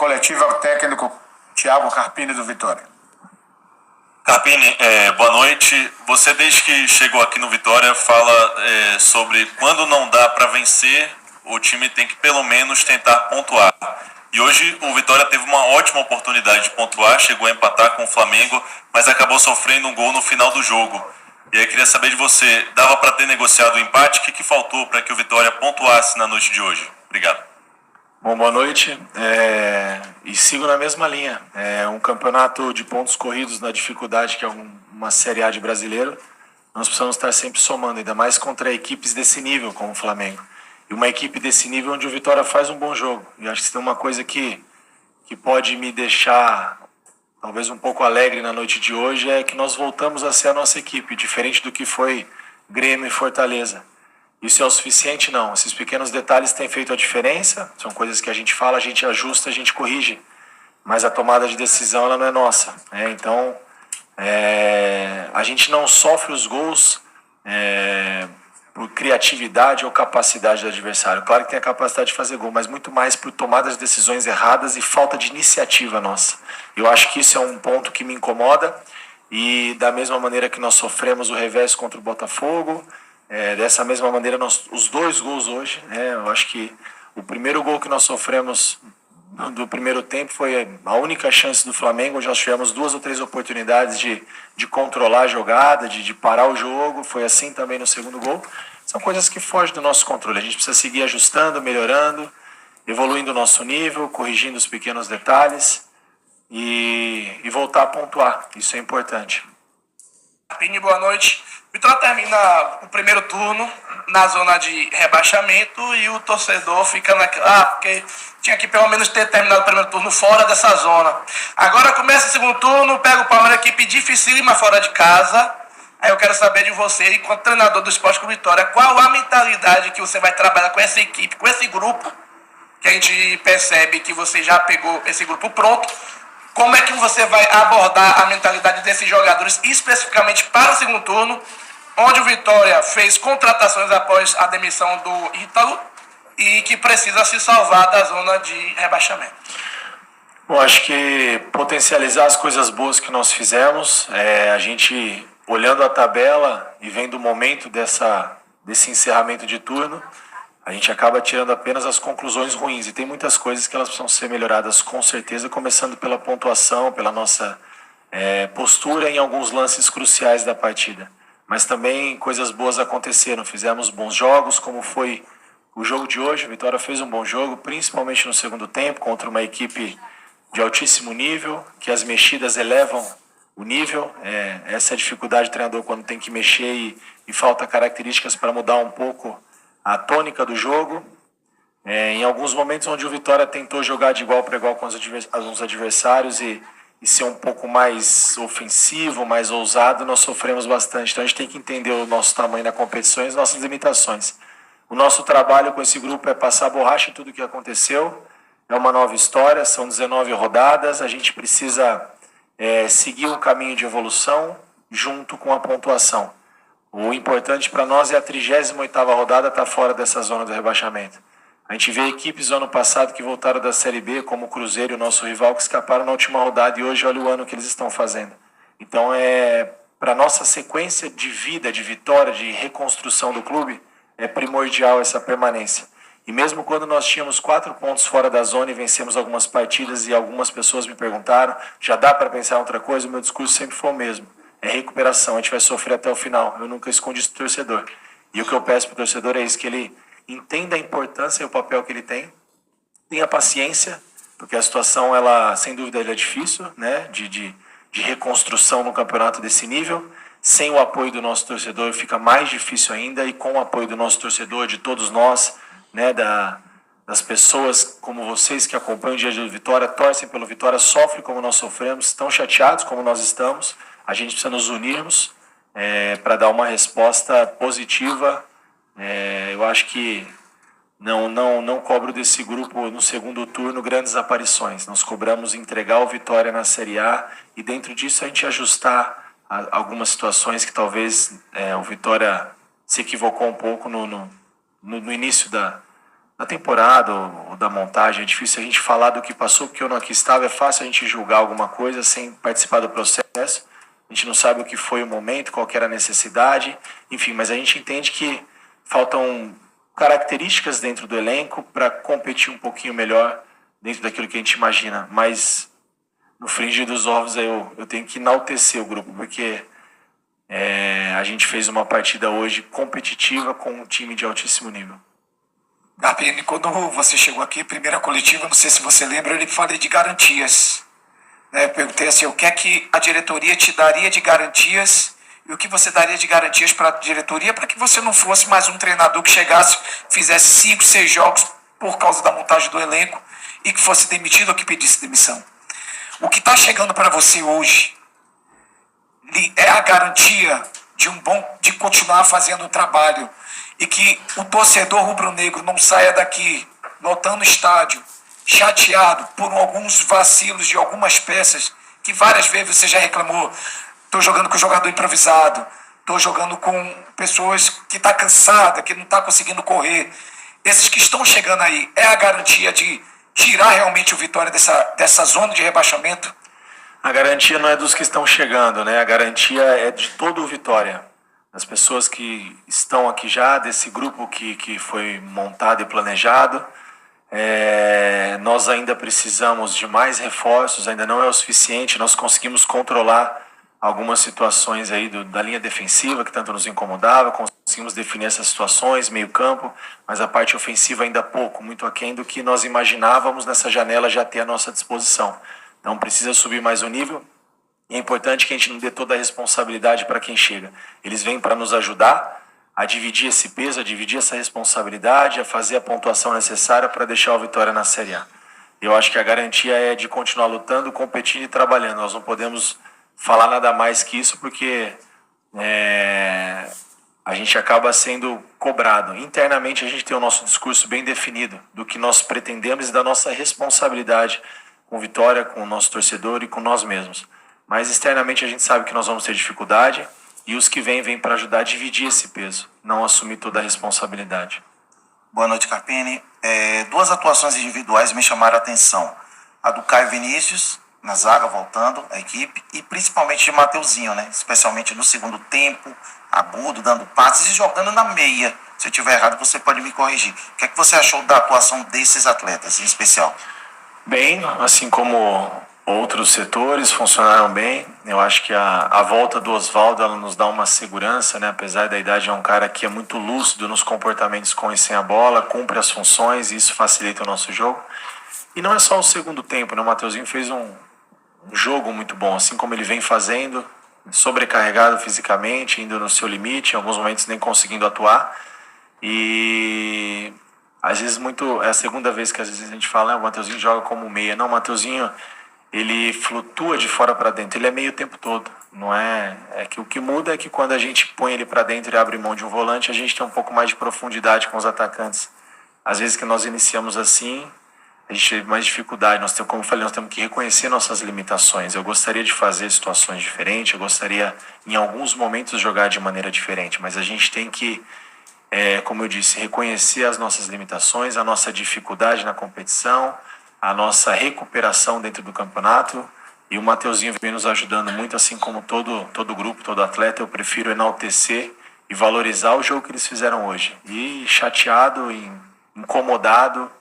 coletiva ao técnico Thiago Carpini do Vitória. Carpini, boa noite. Você, desde que chegou aqui no Vitória, fala sobre quando não dá para vencer, o time tem que pelo menos tentar pontuar. E hoje o Vitória teve uma ótima oportunidade de pontuar, chegou a empatar com o Flamengo, mas acabou sofrendo um gol no final do jogo. E aí queria saber de você, dava para ter negociado o empate? O que faltou para que o Vitória pontuasse na noite de hoje? Obrigado. Bom, boa noite. E sigo na mesma linha. Um campeonato de pontos corridos na dificuldade que é uma Série A de brasileiro. Nós precisamos estar sempre somando, ainda mais contra equipes desse nível, como o Flamengo. E uma equipe desse nível onde o Vitória faz um bom jogo. E acho que se tem uma coisa que pode me deixar talvez um pouco alegre na noite de hoje é que nós voltamos a ser a nossa equipe, diferente do que foi Grêmio e Fortaleza. Isso é o suficiente? Não. Esses pequenos detalhes têm feito a diferença, são coisas que a gente fala, a gente ajusta, a gente corrige, mas a tomada de decisão ela não é nossa. Então, a gente não sofre os gols por criatividade ou capacidade do adversário. Claro que tem a capacidade de fazer gol, mas muito mais por tomadas de decisões erradas e falta de iniciativa nossa. Eu acho que isso é um ponto que me incomoda, e da mesma maneira que nós sofremos o revés contra o Botafogo, dessa mesma maneira, os dois gols hoje, eu acho que o primeiro gol que nós sofremos do primeiro tempo foi a única chance do Flamengo, onde nós tivemos 2 ou 3 oportunidades de controlar a jogada, de parar o jogo. Foi assim também no segundo gol. São coisas que fogem do nosso controle. A gente precisa seguir ajustando, melhorando, evoluindo o nosso nível, corrigindo os pequenos detalhes e voltar a pontuar. Isso é importante. Pini, boa noite. Vitória termina o primeiro turno na zona de rebaixamento e o torcedor fica naquela... porque tinha que pelo menos ter terminado o primeiro turno fora dessa zona. Agora começa o segundo turno, pega o Palmeiras, equipe dificílima fora de casa. Aí eu quero saber de você, enquanto treinador do Sport Clube Vitória, qual a mentalidade que você vai trabalhar com essa equipe, com esse grupo, que a gente percebe que você já pegou esse grupo pronto. Como é que você vai abordar a mentalidade desses jogadores, especificamente para o segundo turno, onde o Vitória fez contratações após a demissão do Ítalo e que precisa se salvar da zona de rebaixamento? Bom, acho que potencializar as coisas boas que nós fizemos, a gente olhando a tabela e vendo o momento desse encerramento de turno, a gente acaba tirando apenas as conclusões ruins, e tem muitas coisas que elas precisam ser melhoradas com certeza, começando pela pontuação, pela nossa postura em alguns lances cruciais da partida. Mas também coisas boas aconteceram, fizemos bons jogos, como foi o jogo de hoje. O Vitória fez um bom jogo, principalmente no segundo tempo, contra uma equipe de altíssimo nível, que as mexidas elevam o nível. Essa é a dificuldade do treinador quando tem que mexer e falta características para mudar um pouco a tônica do jogo. Em alguns momentos onde o Vitória tentou jogar de igual para igual com os adversários e ser um pouco mais ofensivo, mais ousado, nós sofremos bastante. Então a gente tem que entender o nosso tamanho na competição e as nossas limitações. O nosso trabalho com esse grupo é passar borracha em tudo o que aconteceu. É uma nova história, são 19 rodadas, a gente precisa seguir um caminho de evolução junto com a pontuação. O importante para nós é a 38ª rodada estar fora dessa zona do rebaixamento. A gente vê equipes do ano passado que voltaram da Série B, como o Cruzeiro e o nosso rival, que escaparam na última rodada, e hoje olha o ano que eles estão fazendo. Então, para a nossa sequência de vida, de vitória, de reconstrução do clube, é primordial essa permanência. E mesmo quando nós tínhamos 4 pontos fora da zona e vencemos algumas partidas, e algumas pessoas me perguntaram, já dá para pensar em outra coisa? O meu discurso sempre foi o mesmo. É recuperação, a gente vai sofrer até o final. Eu nunca escondi isso do torcedor. E o que eu peço para o torcedor é isso, que ele entenda a importância e o papel que ele tem, tenha paciência, porque a situação, ela, sem dúvida, ela é difícil, né, de reconstrução no campeonato desse nível. Sem o apoio do nosso torcedor fica mais difícil ainda, e com o apoio do nosso torcedor, de todos nós, né, das pessoas como vocês que acompanham o dia de Vitória, torcem pelo Vitória, sofrem como nós sofremos, estão chateados como nós estamos, a gente precisa nos unirmos para dar uma resposta positiva. Eu acho que não cobro desse grupo no segundo turno grandes aparições. Nós cobramos entregar o Vitória na Série A e dentro disso a gente ajustar algumas situações que talvez o Vitória se equivocou um pouco no início da temporada ou da montagem. É difícil a gente falar do que passou, porque eu não aqui estava. É fácil a gente julgar alguma coisa sem participar do processo. A gente não sabe o que foi o momento, qual que era a necessidade, enfim, mas a gente entende que faltam características dentro do elenco para competir um pouquinho melhor dentro daquilo que a gente imagina. Mas no frigir dos ovos eu tenho que enaltecer o grupo, porque a gente fez uma partida hoje competitiva com um time de altíssimo nível. Carpini, quando você chegou aqui, primeira coletiva, não sei se você lembra, ele falei de garantias. Eu perguntei assim, o que é que a diretoria te daria de garantias e o que você daria de garantias para a diretoria para que você não fosse mais um treinador que chegasse, fizesse 5, 6 jogos por causa da montagem do elenco e que fosse demitido ou que pedisse demissão. O que está chegando para você hoje é a garantia de continuar fazendo o trabalho e que o torcedor rubro-negro não saia daqui lotando o estádio, chateado por alguns vacilos de algumas peças que várias vezes você já reclamou. Estou jogando com jogador improvisado, estou jogando com pessoas que estão cansadas, que não estão conseguindo correr. Esses que estão chegando aí, é a garantia de tirar realmente o Vitória dessa zona de rebaixamento? A garantia não é dos que estão chegando, né? A garantia é de todo o Vitória. As pessoas que estão aqui já, desse grupo que foi montado e planejado. Nós ainda precisamos de mais reforços, ainda não é o suficiente. Nós conseguimos controlar algumas situações aí da linha defensiva que tanto nos incomodava, conseguimos definir essas situações, meio campo, mas a parte ofensiva ainda pouco, muito aquém do que nós imaginávamos nessa janela já ter à nossa disposição. Então precisa subir mais o nível e é importante que a gente não dê toda a responsabilidade para quem chega. Eles vêm para nos ajudar a dividir esse peso, a dividir essa responsabilidade, a fazer a pontuação necessária para deixar o Vitória na Série A. Eu acho que a garantia é de continuar lutando, competindo e trabalhando. Nós não podemos falar nada mais que isso porque a gente acaba sendo cobrado. Internamente a gente tem o nosso discurso bem definido do que nós pretendemos e da nossa responsabilidade com Vitória, com o nosso torcedor e com nós mesmos. Mas externamente a gente sabe que nós vamos ter dificuldade e os que vêm para ajudar a dividir esse peso, não assumir toda a responsabilidade. Boa noite, Carpini. 2 atuações individuais me chamaram a atenção. A do Caio Vinícius, na zaga, voltando a equipe, e principalmente de Mateuzinho, né? Especialmente no segundo tempo, agudo, dando passes e jogando na meia. Se eu estiver errado, você pode me corrigir. O que é que você achou da atuação desses atletas, em especial? Bem, assim como outros setores funcionaram bem. Eu acho que a volta do Osvaldo ela nos dá uma segurança, né? Apesar da idade, é um cara que é muito lúcido nos comportamentos com e sem a bola, cumpre as funções e isso facilita o nosso jogo. E não é só o segundo tempo, né? O Mateuzinho fez um jogo muito bom, assim como ele vem fazendo, sobrecarregado fisicamente, indo no seu limite, em alguns momentos nem conseguindo atuar. E às vezes é a segunda vez que às vezes a gente fala, o Mateuzinho joga como meia. Não, o Mateuzinho ele flutua de fora para dentro, ele é meio o tempo todo. Não é que o que muda é que quando a gente põe ele para dentro e abre mão de um volante, a gente tem um pouco mais de profundidade com os atacantes. Às vezes que nós iniciamos assim, a gente teve mais dificuldade. Como eu falei, nós temos que reconhecer nossas limitações. Eu gostaria de fazer situações diferentes, eu gostaria em alguns momentos jogar de maneira diferente, mas a gente tem que, como eu disse, reconhecer as nossas limitações, a nossa dificuldade na competição, a nossa recuperação dentro do campeonato. E o Mateuzinho vem nos ajudando muito, assim como todo grupo, todo atleta. Eu prefiro enaltecer e valorizar o jogo que eles fizeram hoje. E chateado e incomodado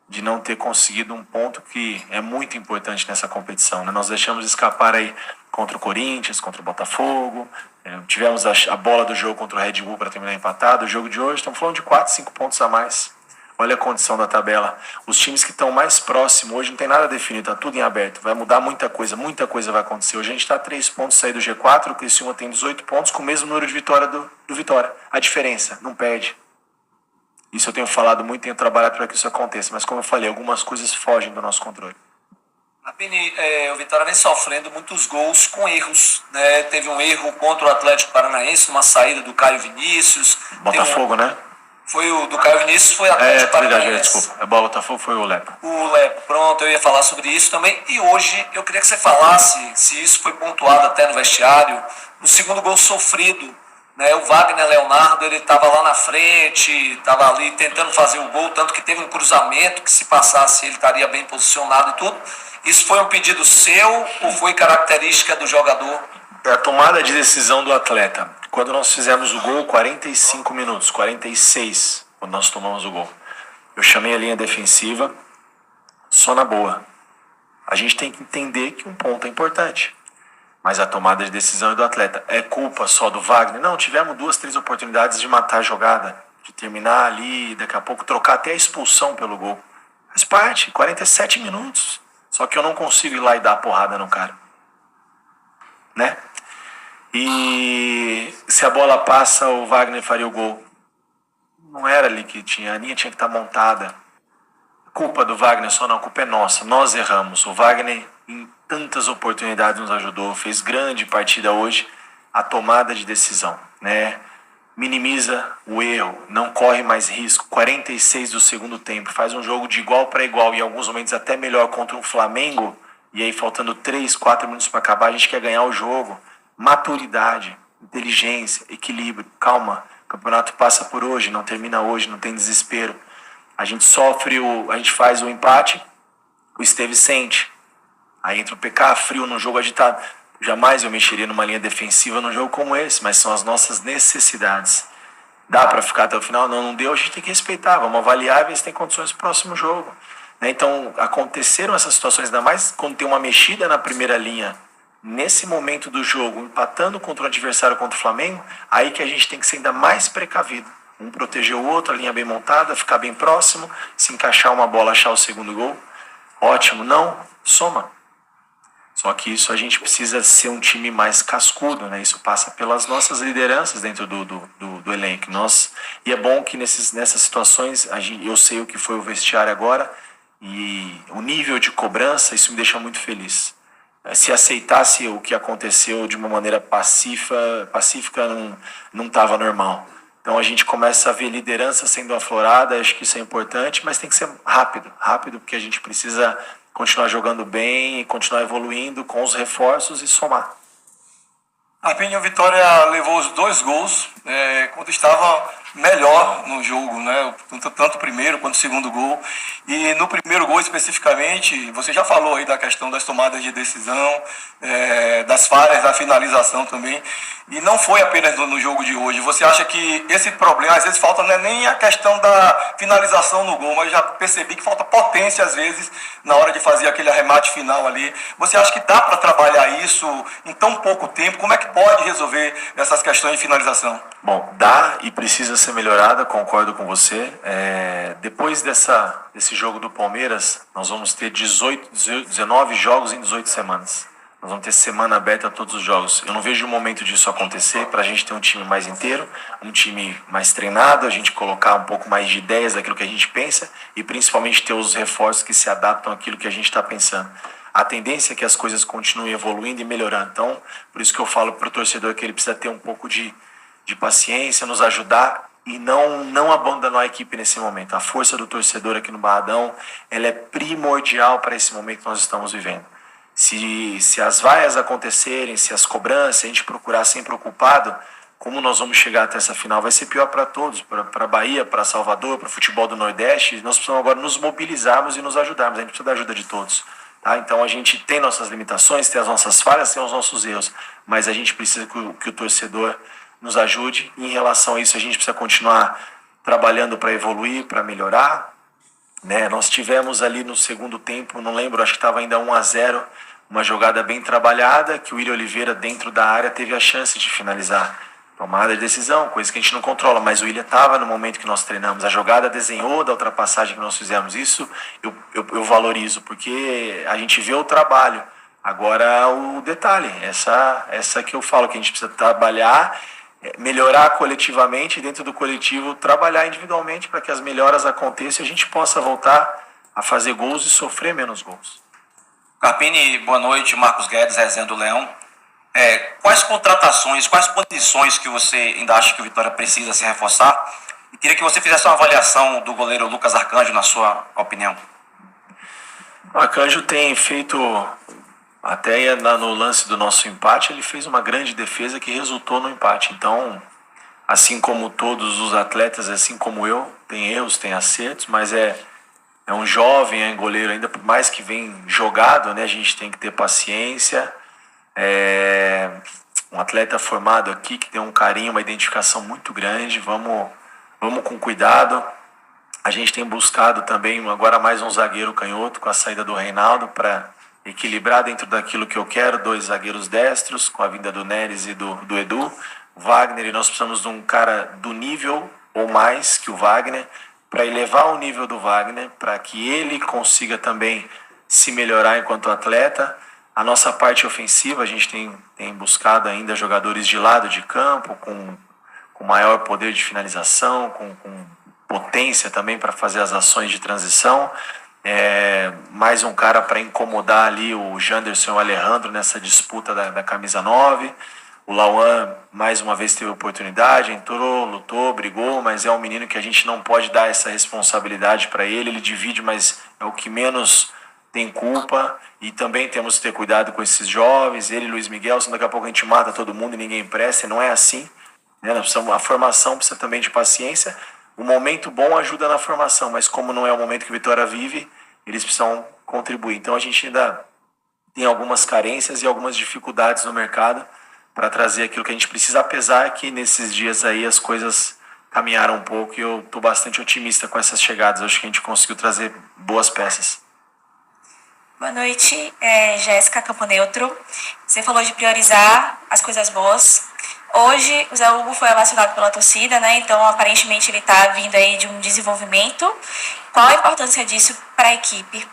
de não ter conseguido um ponto que é muito importante nessa competição, né? Nós deixamos escapar aí contra o Corinthians, contra o Botafogo, tivemos a bola do jogo contra o Red Bull para terminar empatado. O jogo de hoje, estamos falando de 4, 5 pontos a mais. Olha a condição da tabela. Os times que estão mais próximos hoje não tem nada definido, está tudo em aberto. Vai mudar muita coisa vai acontecer. Hoje a gente está a 3 pontos sair do G4, o Criciúma tem 18 pontos com o mesmo número de vitória do Vitória. A diferença, não perde. Isso eu tenho falado muito, tenho trabalhado para que isso aconteça, mas como eu falei, algumas coisas fogem do nosso controle. Apini, o Vitória vem sofrendo muitos gols com erros, né? Teve um erro contra o Atlético Paranaense, uma saída do Caio Vinícius. Botafogo, né? Foi o do Caio Vinícius, foi Atlético Paranaense. Desculpa. Botafogo foi o Lepo. O Lepo, pronto, eu ia falar sobre isso também. E hoje eu queria que você falasse se isso foi pontuado até no vestiário, no segundo gol sofrido né? O Wagner Leonardo, ele estava lá na frente, estava ali tentando fazer o gol, tanto que teve um cruzamento que se passasse ele estaria bem posicionado e tudo. Isso foi um pedido seu ou foi característica do jogador? É a tomada de decisão do atleta. Quando nós fizemos o gol, 45 minutos, 46, quando nós tomamos o gol. Eu chamei a linha defensiva, só na boa. A gente tem que entender que um ponto é importante. Mas a tomada de decisão é do atleta. É culpa só do Wagner? Não, tivemos 2, 3 oportunidades de matar a jogada, de terminar ali, daqui a pouco trocar até a expulsão pelo gol. Faz parte, 47 minutos. Só que eu não consigo ir lá e dar a porrada no cara. Né? E se a bola passa, o Wagner faria o gol. Não era ali que tinha, a linha tinha que estar montada. Culpa do Wagner só não, a culpa é nossa. Nós erramos. O Wagner, em tantas oportunidades, nos ajudou. Fez grande partida hoje. A tomada de decisão, né? Minimiza o erro, não corre mais risco. 46 do segundo tempo. Faz um jogo de igual para igual. E em alguns momentos até melhor contra um Flamengo. E aí faltando 3, 4 minutos para acabar, a gente quer ganhar o jogo. Maturidade, inteligência, equilíbrio, calma. O campeonato passa por hoje, não termina hoje, não tem desespero. A gente a gente faz o empate, o Esteve sente. Aí entra o PK frio num jogo agitado. Jamais eu mexeria numa linha defensiva num jogo como esse, mas são as nossas necessidades. Dá para ficar até o final? Não, não deu, a gente tem que respeitar. Vamos avaliar e ver se tem condições pro próximo jogo. Né? Então, aconteceram essas situações, ainda mais quando tem uma mexida na primeira linha, nesse momento do jogo, empatando contra o adversário, contra o Flamengo, aí que a gente tem que ser ainda mais precavido. Um proteger o outro, a linha bem montada, ficar bem próximo, se encaixar uma bola, achar o segundo gol. Ótimo, não, soma. Só que isso a gente precisa ser um time mais cascudo, né? Isso passa pelas nossas lideranças dentro do elenco. E é bom que nessas situações, eu sei o que foi o vestiário agora, e o nível de cobrança, isso me deixa muito feliz. Se aceitasse o que aconteceu de uma maneira pacífica não estava normal. Então a gente começa a ver liderança sendo aflorada, acho que isso é importante, mas tem que ser rápido, porque a gente precisa continuar jogando bem, continuar evoluindo com os reforços e somar. A Penha Vitória levou os 2 gols quando estava melhor no jogo, né? Tanto o primeiro quanto o segundo gol. E no primeiro gol especificamente, você já falou aí da questão das tomadas de decisão, das falhas da finalização também. E não foi apenas no jogo de hoje. Você acha que esse problema, às vezes falta, não é nem a questão da finalização no gol, mas já percebi que falta potência às vezes na hora de fazer aquele arremate final ali. Você acha que dá para trabalhar isso em tão pouco tempo? Como é que pode resolver essas questões de finalização? Bom, dá e precisa ser melhorada, concordo com você. Depois desse jogo do Palmeiras, nós vamos ter 19 jogos em 18 semanas. Nós vamos ter semana aberta a todos os jogos. Eu não vejo o momento disso acontecer para a gente ter um time mais inteiro, um time mais treinado, a gente colocar um pouco mais de ideias daquilo que a gente pensa e principalmente ter os reforços que se adaptam àquilo que a gente está pensando. A tendência é que as coisas continuem evoluindo e melhorando. Então, por isso que eu falo para o torcedor que ele precisa ter um pouco de paciência, nos ajudar e não abandonar a equipe nesse momento. A força do torcedor aqui no Barradão, ela é primordial para esse momento que nós estamos vivendo. Se as vaias acontecerem, se as cobranças, a gente procurar sempre ocupado, como nós vamos chegar até essa final, vai ser pior para todos, para a Bahia, para Salvador, para o futebol do Nordeste. Nós precisamos agora nos mobilizarmos e nos ajudarmos, a gente precisa da ajuda de todos. Tá? Então a gente tem nossas limitações, tem as nossas falhas, tem os nossos erros, mas a gente precisa que o torcedor nos ajude. E em relação a isso, a gente precisa continuar trabalhando para evoluir, para melhorar. Né? Nós tivemos ali no segundo tempo, não lembro, acho que estava ainda 1-0, uma jogada bem trabalhada, que o William Oliveira dentro da área teve a chance de finalizar. Tomada de decisão, coisa que a gente não controla, mas o William estava no momento que nós treinamos. A jogada desenhou da ultrapassagem que nós fizemos. Isso eu valorizo, porque a gente vê o trabalho. Agora o detalhe, essa que eu falo, que a gente precisa trabalhar, melhorar coletivamente, dentro do coletivo, trabalhar individualmente para que as melhoras aconteçam e a gente possa voltar a fazer gols e sofrer menos gols. Carpini, boa noite. Marcos Guedes, Resenha do Leão. Quais contratações, quais posições que você ainda acha que o Vitória precisa se reforçar? E queria que você fizesse uma avaliação do goleiro Lucas Arcanjo, na sua opinião. O Arcanjo tem feito, até no lance do nosso empate, ele fez uma grande defesa que resultou no empate. Então, assim como todos os atletas, assim como eu, tem erros, tem acertos, mas é um jovem, é um goleiro ainda, por mais que vem jogado, né, a gente tem que ter paciência. É um atleta formado aqui que tem um carinho, uma identificação muito grande, vamos com cuidado. A gente tem buscado também agora mais um zagueiro canhoto com a saída do Reinaldo para equilibrar dentro daquilo que eu quero, 2 zagueiros destros, com a vinda do Neres e do Edu. Wagner, e nós precisamos de um cara do nível ou mais que o Wagner, para elevar o nível do Wagner, para que ele consiga também se melhorar enquanto atleta. A nossa parte ofensiva, a gente tem buscado ainda jogadores de lado de campo, com maior poder de finalização, com potência também para fazer as ações de transição. Mais um cara para incomodar ali o Janderson e o Alejandro nessa disputa da camisa 9. O Lauan mais uma vez teve oportunidade, entrou, lutou, brigou, mas é um menino que a gente não pode dar essa responsabilidade para ele. Ele divide, mas é o que menos tem culpa. E também temos que ter cuidado com esses jovens. Ele e Luiz Miguel, senão daqui a pouco a gente mata todo mundo e ninguém presta. Não é assim, né? A formação precisa também de paciência. O momento bom ajuda na formação, mas como não é o momento que o Vitória vive, eles precisam contribuir. Então a gente ainda tem algumas carências e algumas dificuldades no mercado para trazer aquilo que a gente precisa, apesar que nesses dias aí as coisas caminharam um pouco e eu estou bastante otimista com essas chegadas. Acho que a gente conseguiu trazer boas peças. Boa noite, Jéssica Campo Neutro. Você falou de priorizar as coisas boas. Hoje o Zé Hugo foi ovacionado pela torcida, né? Então aparentemente ele está vindo aí de um desenvolvimento. Qual a importância disso para a equipe?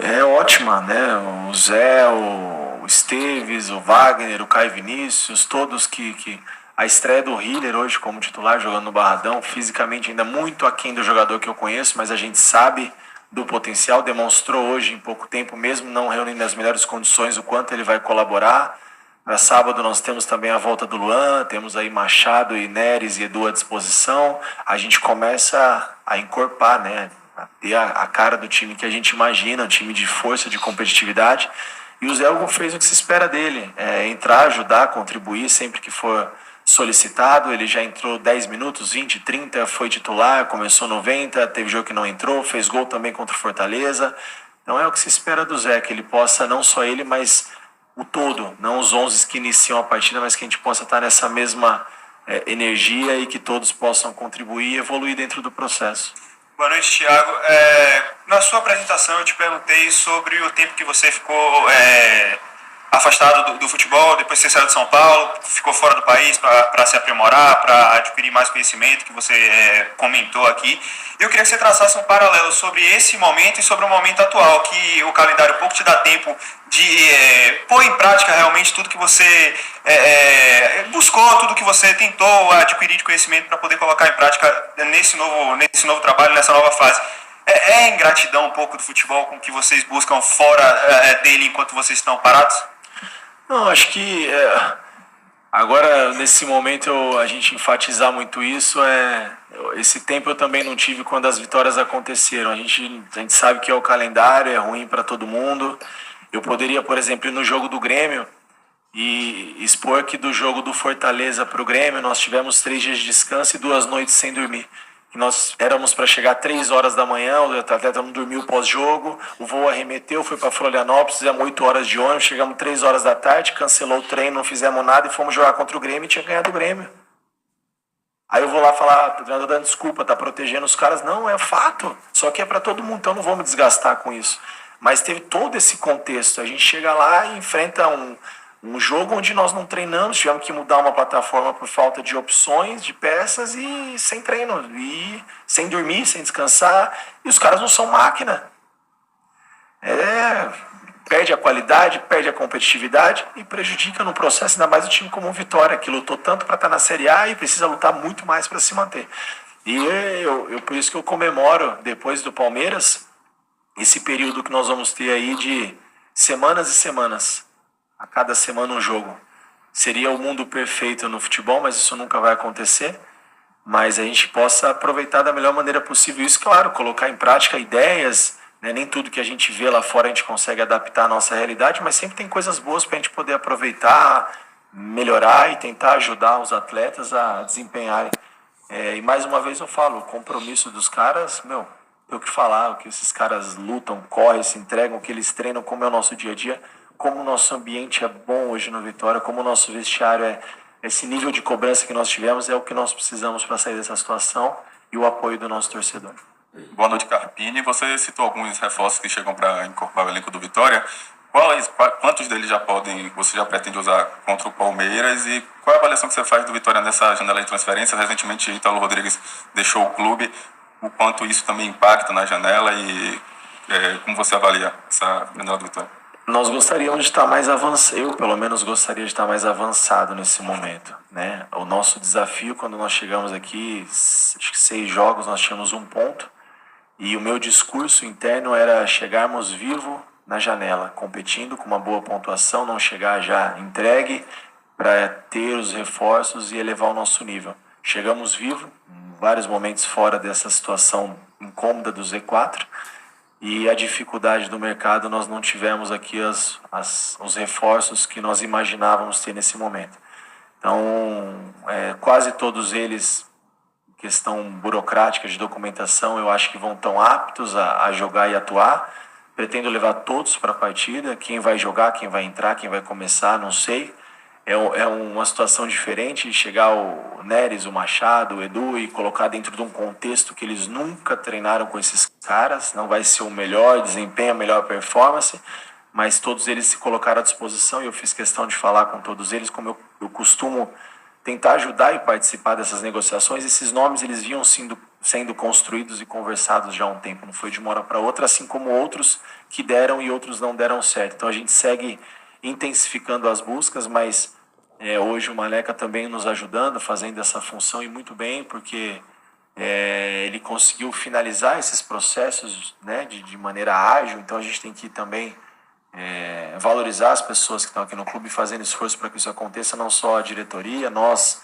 É ótima, né? O Zé, o Esteves, o Wagner, o Caio Vinícius, todos que a estreia do Hiller hoje como titular jogando no Barradão, fisicamente ainda muito aquém do jogador que eu conheço, mas a gente sabe do potencial, demonstrou hoje em pouco tempo, mesmo não reunindo as melhores condições, o quanto ele vai colaborar. Para sábado nós temos também a volta do Luan, temos aí Machado e Neres e Edu à disposição. A gente começa a encorpar, né? A ter a cara do time que a gente imagina, um time de força, de competitividade. E o Zé Hugo fez o que se espera dele, entrar, ajudar, contribuir sempre que for solicitado. Ele já entrou 10 minutos, 20, 30, foi titular, começou 90, teve jogo que não entrou, fez gol também contra o Fortaleza. Então é o que se espera do Zé, que ele possa, não só ele, mas o todo, não os 11 que iniciam a partida, mas que a gente possa estar nessa mesma energia e que todos possam contribuir e evoluir dentro do processo. Boa noite, Thiago. Na sua apresentação eu te perguntei sobre o tempo que você ficou afastado do futebol, depois você saiu de São Paulo, ficou fora do país para se aprimorar, para adquirir mais conhecimento, que você comentou aqui. Eu queria que você traçasse um paralelo sobre esse momento e sobre o momento atual, que o calendário pouco te dá tempo de pôr em prática realmente tudo que você buscou, tudo que você tentou adquirir de conhecimento para poder colocar em prática nesse novo trabalho, nessa nova fase. É ingratidão um pouco do futebol com que vocês buscam fora dele enquanto vocês estão parados? Não, acho que agora, nesse momento, a gente enfatizar muito isso. Esse tempo eu também não tive quando as vitórias aconteceram. A gente sabe que é o calendário, é ruim para todo mundo. Eu poderia, por exemplo, ir no jogo do Grêmio e expor que do jogo do Fortaleza para o Grêmio nós tivemos 3 dias de descanso e 2 noites sem dormir. Nós éramos para chegar 3 horas da manhã, o atleta não dormiu pós-jogo, o voo arremeteu, foi para Florianópolis, fizemos 8 horas de ônibus, chegamos 3 horas da tarde, cancelou o treino, não fizemos nada e fomos jogar contra o Grêmio e tinha ganhado o Grêmio. Aí eu vou lá falar, o treinador dando desculpa, tá protegendo os caras. Não, é fato, só que é para todo mundo, então não vou me desgastar com isso. Mas teve todo esse contexto, a gente chega lá e enfrenta um jogo onde nós não treinamos, tivemos que mudar uma plataforma por falta de opções, de peças e sem treino, e sem dormir, sem descansar, e os caras não são máquina. Perde a qualidade, perde a competitividade e prejudica no processo, ainda mais o time como o Vitória, que lutou tanto para estar na Série A e precisa lutar muito mais para se manter. E por isso que eu comemoro, depois do Palmeiras, esse período que nós vamos ter aí de semanas e semanas. A cada semana um jogo. Seria o mundo perfeito no futebol, mas isso nunca vai acontecer. Mas a gente possa aproveitar da melhor maneira possível isso, claro, colocar em prática ideias, né? Nem tudo que a gente vê lá fora a gente consegue adaptar à nossa realidade, mas sempre tem coisas boas para a gente poder aproveitar, melhorar e tentar ajudar os atletas a desempenharem. E mais uma vez eu falo, o compromisso dos caras, tem o que falar, o que esses caras lutam, correm, se entregam, o que eles treinam, como é o nosso dia a dia, como o nosso ambiente é bom hoje no Vitória, como o nosso vestiário esse nível de cobrança que nós tivemos é o que nós precisamos para sair dessa situação e o apoio do nosso torcedor. Boa noite, Carpini. Você citou alguns reforços que chegam para incorporar o elenco do Vitória. Quantos deles você já pretende usar contra o Palmeiras e qual é a avaliação que você faz do Vitória nessa janela de transferências? Recentemente, Ítalo Rodrigues deixou o clube, o quanto isso também impacta na janela e como você avalia essa janela do Vitória? Nós gostaríamos de estar mais avançado, eu pelo menos gostaria de estar mais avançado nesse momento, né? O nosso desafio quando nós chegamos aqui, acho que 6 jogos nós tínhamos 1 ponto e o meu discurso interno era chegarmos vivo na janela, competindo com uma boa pontuação, não chegar já entregue para ter os reforços e elevar o nosso nível. Chegamos vivo, em vários momentos fora dessa situação incômoda do Z4 e a dificuldade do mercado nós não tivemos aqui os reforços que nós imaginávamos ter nesse momento. Então, quase todos eles, questão burocrática de documentação, eu acho que vão tão aptos a jogar e atuar. Pretendo levar todos para a partida, quem vai jogar, quem vai entrar, quem vai começar, não sei. É uma situação diferente de chegar o Neres, o Machado, o Edu e colocar dentro de um contexto que eles nunca treinaram com esses caras. Não vai ser o melhor desempenho, a melhor performance, mas todos eles se colocaram à disposição e eu fiz questão de falar com todos eles, como eu costumo tentar ajudar e participar dessas negociações. Esses nomes eles vinham sendo construídos e conversados já há um tempo, não foi de uma hora para outra, assim como outros que deram e outros não deram certo. Então a gente segue intensificando as buscas, mas hoje o Maleca também nos ajudando, fazendo essa função e muito bem, porque ele conseguiu finalizar esses processos, né, de maneira ágil, então a gente tem que também valorizar as pessoas que estão aqui no clube fazendo esforço para que isso aconteça, não só a diretoria, nós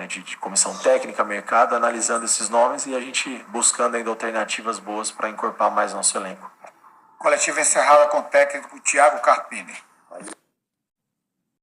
de comissão técnica, mercado, analisando esses nomes e a gente buscando ainda alternativas boas para incorporar mais nosso elenco. Coletiva encerrada com o técnico Thiago Carpini.